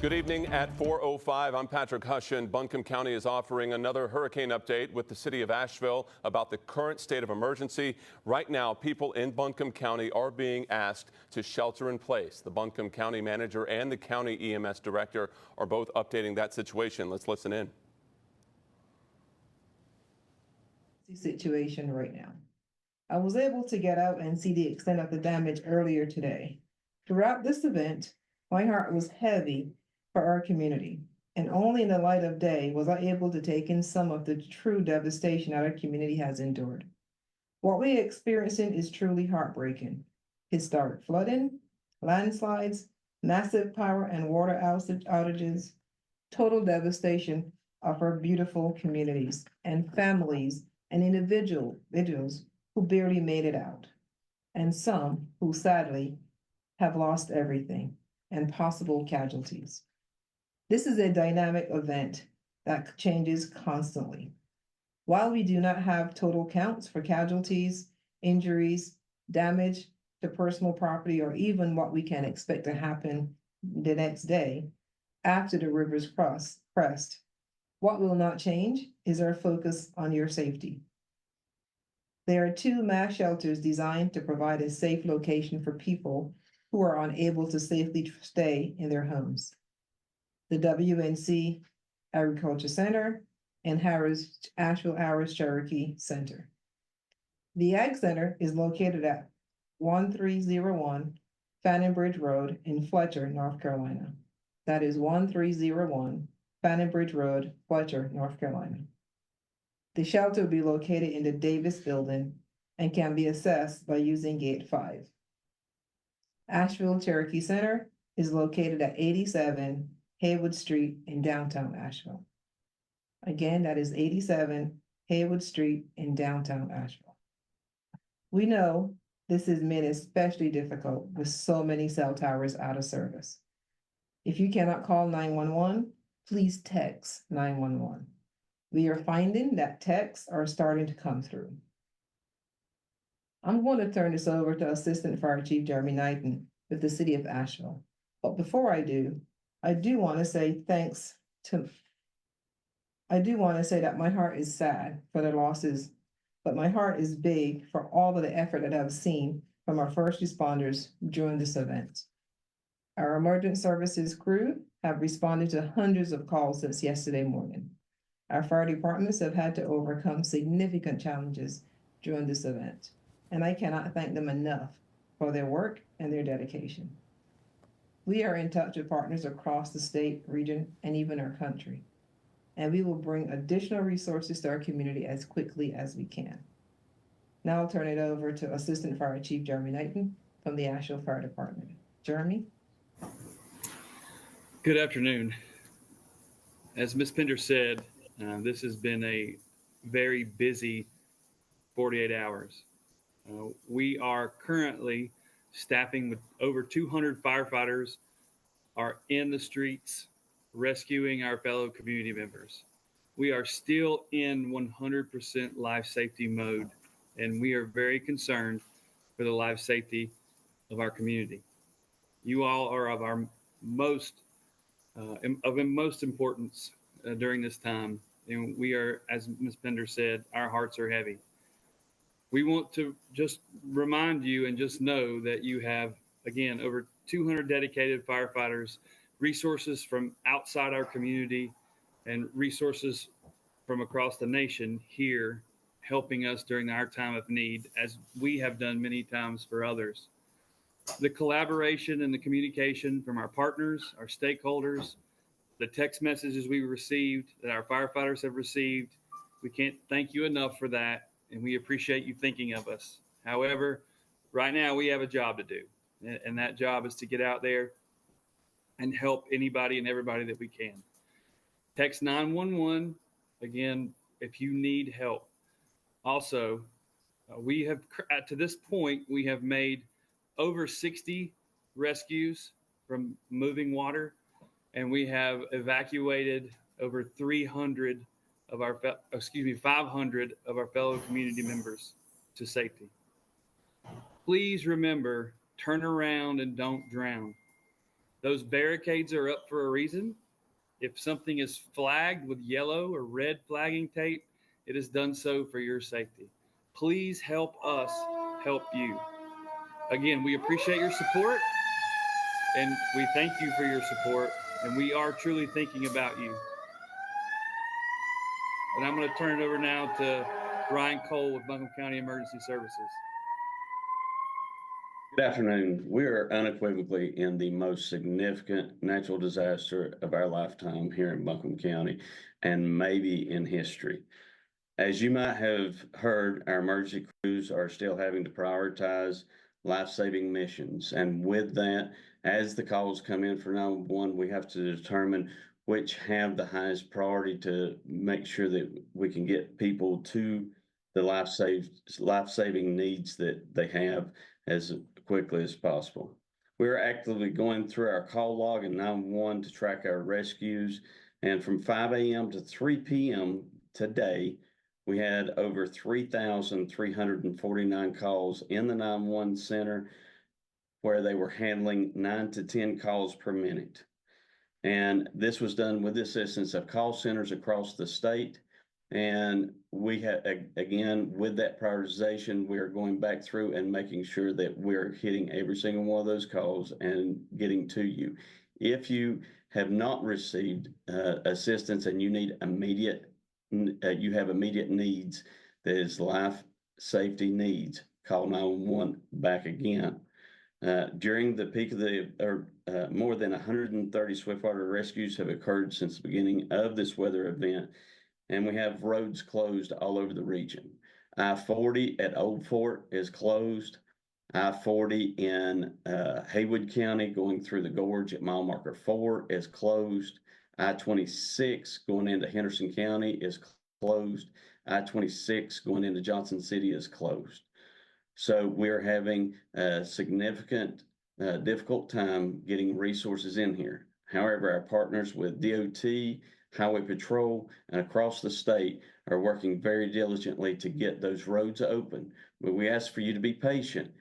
Good evening at 4:05. I'm Patrick Hushin. Buncombe County is offering another hurricane update with the city of Asheville about the current state of emergency. Right now, people in Buncombe County are being asked to shelter in place. The Buncombe County manager and the county EMS director are both updating that situation. Let's listen in. Situation right now. I was able to get out and see the extent of the damage earlier today. Throughout this event, my heart was heavy for our community, and only in the light of day was I able to take in some of the true devastation our community has endured. What we are experiencing is truly heartbreaking. Historic flooding, landslides, massive power and water outages, total devastation of our beautiful communities and families and individuals who barely made it out, and some who sadly have lost everything and possible casualties. This is a dynamic event that changes constantly. While we do not have total counts for casualties, injuries, damage to personal property, or even what we can expect to happen the next day after the rivers crest, what will not change is our focus on your safety. There are 2 mass shelters designed to provide a safe location for people who are unable to safely stay in their homes. The WNC Agriculture Center and Asheville Harris Cherokee Center. The Ag Center is located at 1301 Fannin Bridge Road in Fletcher, North Carolina. That is 1301 Fannin Bridge Road, Fletcher, North Carolina. The shelter will be located in the Davis Building and can be accessed by using Gate 5. Asheville Cherokee Center is located at 87 Haywood Street in downtown Asheville. Again, that is 87 Haywood Street in downtown Asheville. We know this has been especially difficult with so many cell towers out of service. If you cannot call 911, please text 911. We are finding that texts are starting to come through. I'm going to turn this over to Assistant Fire Chief Jeremy Knighton with the City of Asheville. But before I do want to say that my heart is sad for the losses, but my heart is big for all of the effort that I've seen from our first responders during this event. Our emergency services crew have responded to hundreds of calls since yesterday morning. Our fire departments have had to overcome significant challenges during this event, and I cannot thank them enough for their work and their dedication. We are in touch with partners across the state, region, and even our country, and we will bring additional resources to our community as quickly as we can. Now I'll turn it over to Assistant Fire Chief Jeremy Knighton from the Asheville Fire Department. Jeremy? Good afternoon. As Ms. Pender said, this has been a very busy 48 hours. We are currently staffing with over 200 firefighters are in the streets rescuing our fellow community members. We are still in 100% life safety mode, and we are very concerned for the life safety of our community. You all are of our most importance during this time, and we are, as Ms. Pender said, our hearts are heavy. We want to just remind you and just know that you have, again, over 200 dedicated firefighters, resources from outside our community, and resources from across the nation here helping us during our time of need, as we have done many times for others. The collaboration and the communication from our partners, our stakeholders, the text messages we received, that our firefighters have received, we can't thank you enough for that, and we appreciate you thinking of us. However, right now we have a job to do, and that job is to get out there and help anybody and everybody that we can. Text 911, again, if you need help. Also, we have, to this point, we have made over 60 rescues from moving water, and we have evacuated over 500 of our fellow community members to safety. Please remember, turn around and don't drown. Those barricades are up for a reason. If something is flagged with yellow or red flagging tape, it is done so for your safety. Please help us help you. Again, we appreciate your support and we thank you for your support, and we are truly thinking about you. And I'm going to turn it over now to Ryan Cole with Buncombe County Emergency Services. Good afternoon. We are unequivocally in the most significant natural disaster of our lifetime here in Buncombe County and maybe in history. As you might have heard, our emergency crews are still having to prioritize life-saving missions. And with that, as the calls come in for 911, we have to determine which have the highest priority to make sure that we can get people to the life-saving needs that they have as quickly as possible. We're actively going through our call log in 911 to track our rescues. And from 5 a.m. to 3 p.m. today, we had over 3,349 calls in the 911 center where they were handling 9 to 10 calls per minute. And this was done with the assistance of call centers across the state. And we have, again, with that prioritization, we're going back through and making sure that we're hitting every single one of those calls and getting to you. If you have not received assistance and you need you have immediate needs, that is life safety needs, call 911 back again. During the peak of more than 130 swiftwater rescues have occurred since the beginning of this weather event, and we have roads closed all over the region. I-40 at Old Fort is closed. I-40 in Haywood County going through the gorge at mile marker 4 is closed. I-26 going into Henderson County is closed. I-26 going into Johnson City is closed. So we're having a significant, difficult time getting resources in here. However, our partners with DOT, Highway Patrol, and across the state are working very diligently to get those roads open. But we ask for you to be patient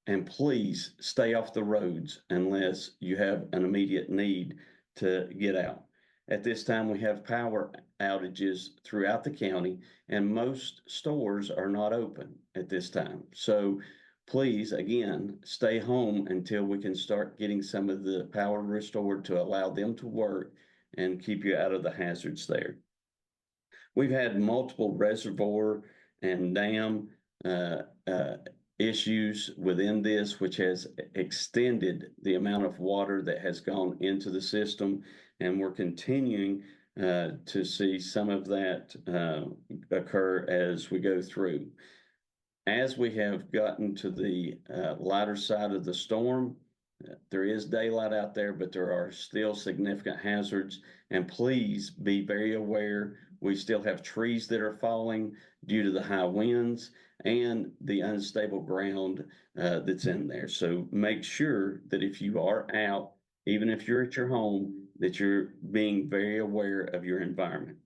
and please stay off the roads unless you have an immediate need to get out. At this time, we have power outages throughout the county, and most stores are not open at this time. So please, again, stay home until we can start getting some of the power restored to allow them to work and keep you out of the hazards there. We've had multiple reservoir and dam issues within this, which has extended the amount of water that has gone into the system, and we're continuing to see some of that occur as we go through. As we have gotten to the lighter side of the storm, there is daylight out there, but there are still significant hazards, and please be very aware. We still have trees that are falling due to the high winds and the unstable ground that's in there. So make sure that if you are out, even if you're at your home, that you're being very aware of your environment.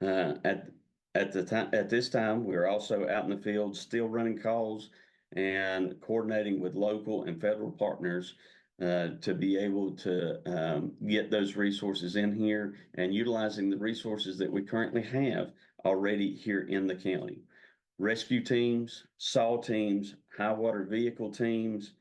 At this time, we're also out in the field, still running calls and coordinating with local and federal partners to be able to get those resources in here and utilizing the resources that we currently have already here in the county. Rescue teams, SAW teams, high water vehicle teams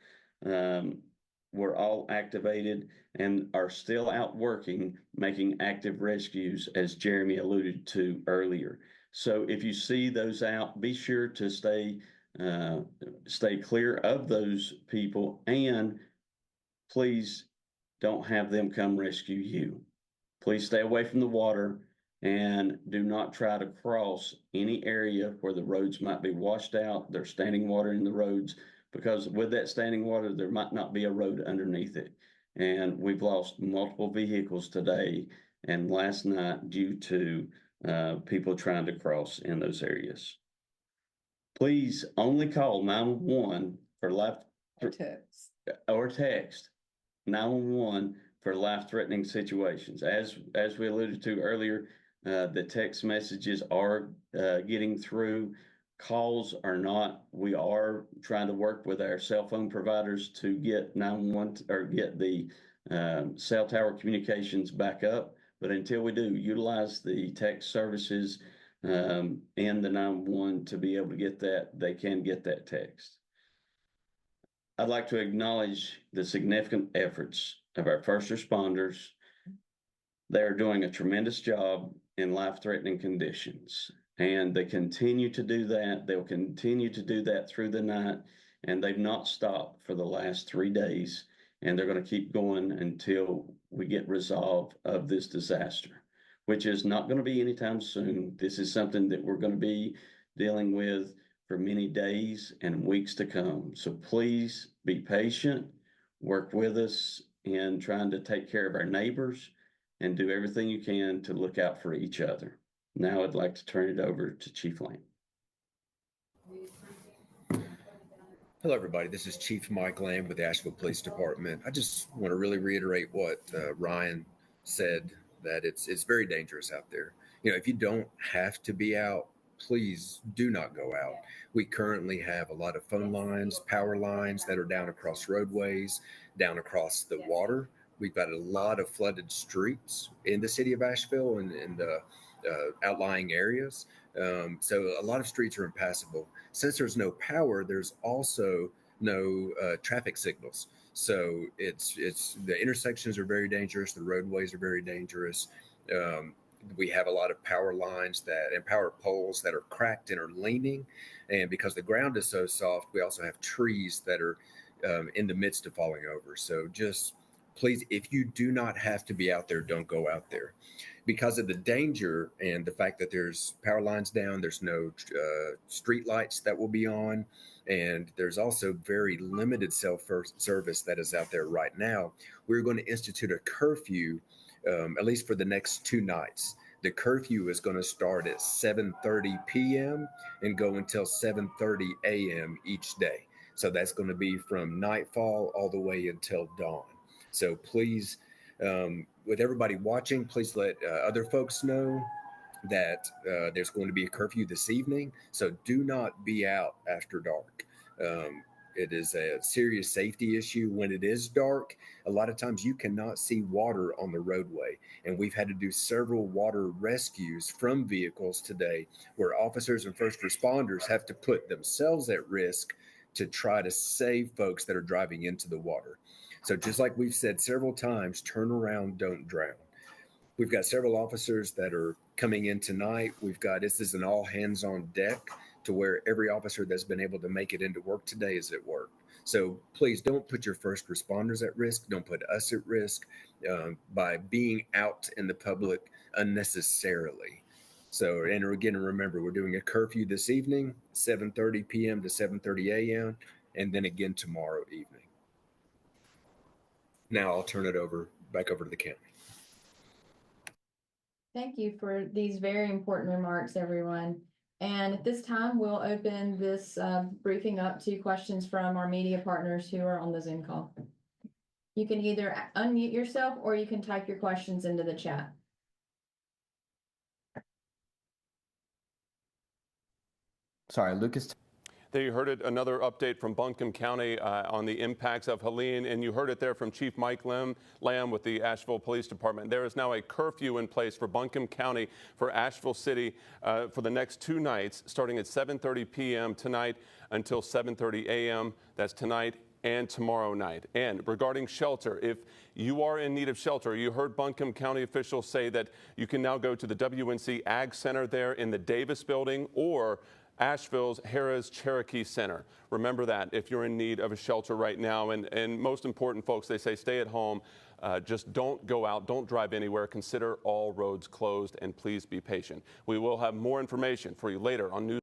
were all activated and are still out working, making active rescues, as Jeremy alluded to earlier. So if you see those out, be sure to stay clear of those people, and please don't have them come rescue you. Please stay away from the water and do not try to cross any area where the roads might be washed out. There's standing water in the roads, because with that standing water, there might not be a road underneath it. And we've lost multiple vehicles today and last night due to people trying to cross in those areas. Please only call 911 for text 911 for life-threatening situations. As we alluded to earlier, the text messages are getting through. calls are not, we are trying to work with our cell phone providers to get 911 or get the cell tower communications back up. But until we do, utilize the text services and the 911 to be able to get that, they can get that text. I'd like to acknowledge the significant efforts of our first responders. They're doing a tremendous job in life-threatening conditions, and they continue to do that. They'll continue to do that through the night, and they've not stopped for the last 3 days, and they're going to keep going until we get resolve of this disaster, which is not going to be anytime soon. This is something that we're going to be dealing with for many days and weeks to come. So please be patient, work with us in trying to take care of our neighbors, and do everything you can to look out for each other. Now I'd like to turn it over to Chief Lamb. Hello, everybody. This is Chief Mike Lamb with the Asheville Police Department. I just want to really reiterate what Ryan said, that it's very dangerous out there. You know, if you don't have to be out, please do not go out. We currently have a lot of phone lines, power lines that are down across roadways, down across the water. We've got a lot of flooded streets in the city of Asheville and in the outlying areas. So a lot of streets are impassable. Since there's no power, there's also no traffic signals. So it's the intersections are very dangerous. The roadways are very dangerous. We have a lot of power lines and power poles that are cracked and are leaning. And because the ground is so soft, we also have trees that are in the midst of falling over. So just please, if you do not have to be out there, don't go out there. Because of the danger and the fact that there's power lines down, there's no street lights that will be on, and there's also very limited cell service that is out there right now. We're going to institute a curfew, at least for the next 2 nights. The curfew is going to start at 7:30 p.m. and go until 7:30 a.m. each day. So that's going to be from nightfall all the way until dawn. So please, with everybody watching, please let other folks know that there's going to be a curfew this evening. So do not be out after dark. It is a serious safety issue when it is dark. A lot of times you cannot see water on the roadway. And we've had to do several water rescues from vehicles today where officers and first responders have to put themselves at risk to try to save folks that are driving into the water. So just like we've said several times, turn around, don't drown. We've got several officers that are coming in tonight. This is an all hands on deck to where every officer that's been able to make it into work today is at work. So please don't put your first responders at risk. Don't put us at risk by being out in the public unnecessarily. So, and again, remember, we're doing a curfew this evening, 7:30 p.m. to 7:30 a.m., and then again tomorrow evening. Now I'll turn it back over to the county. Thank you for these very important remarks, everyone. And at this time, we'll open this briefing up to questions from our media partners who are on the Zoom call. You can either unmute yourself or you can type your questions into the chat. Sorry, Lucas. There you heard it, another update from Buncombe County on the impacts of Helene, and you heard it there from Chief Mike Lamb with the Asheville Police Department. There is now a curfew in place for Buncombe County for Asheville City for the next 2 nights, starting at 7:30 p.m. tonight until 7:30 a.m. That's tonight and tomorrow night. And regarding shelter, if you are in need of shelter, you heard Buncombe County officials say that you can now go to the WNC Ag Center there in the Davis building or Asheville's Harrah's Cherokee Center. Remember that if you're in need of a shelter right now. And most important, folks, they say stay at home. Just don't go out. Don't drive anywhere. Consider all roads closed, and please be patient. We will have more information for you later on News.